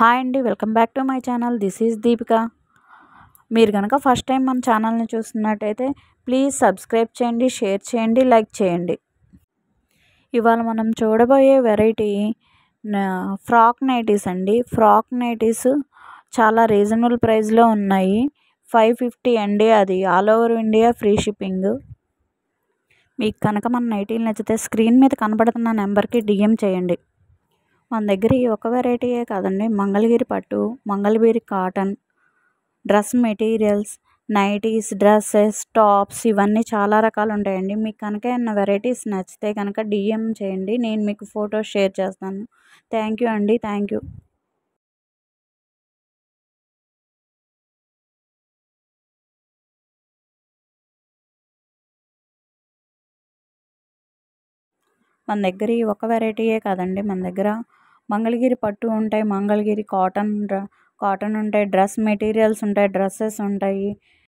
Hi అండి. Welcome back to my channel. This is Deepika. మీరు గనక ఫస్ట్ టైం మన ఛానల్ని చూస్తున్నట్టయితే ప్లీజ్ సబ్స్క్రైబ్ చేయండి, షేర్ చేయండి, లైక్ చేయండి. ఇవాళ మనం చూడబోయే వెరైటీ ఫ్రాక్ నైటీస్ అండి. ఫ్రాక్ నైటీస్ చాలా రీజనబుల్ ప్రైస్లో ఉన్నాయి. 550 అండి. అది all over India free shipping. మీకు కనుక మన నైటీలు నచ్చితే స్క్రీన్ మీద కనబడుతున్న నెంబర్కి డిఎం చేయండి. మన దగ్గర ఈ ఒక వెరైటీయే కాదండి, మంగళగిరి పట్టు, Mangalagiri cotton, dress materials, nighties, dresses, tops ఇవన్నీ చాలా రకాలు ఉంటాయండి. మీకు కనుక ఏమన్నా వెరైటీస్ నచ్చితే కనుక డిఎం చేయండి, నేను మీకు ఫొటోస్ షేర్ చేస్తాను. థ్యాంక్ యూ అండి. Thank you. మన దగ్గర ఈ ఒక వెరైటీయే కాదండి, మన దగ్గర మంగళగిరి పట్టు ఉంటాయి, మంగళగిరి కాటన్ ఉంటాయి, డ్రెస్ మెటీరియల్స్ ఉంటాయి, డ్రెస్సెస్ ఉంటాయి,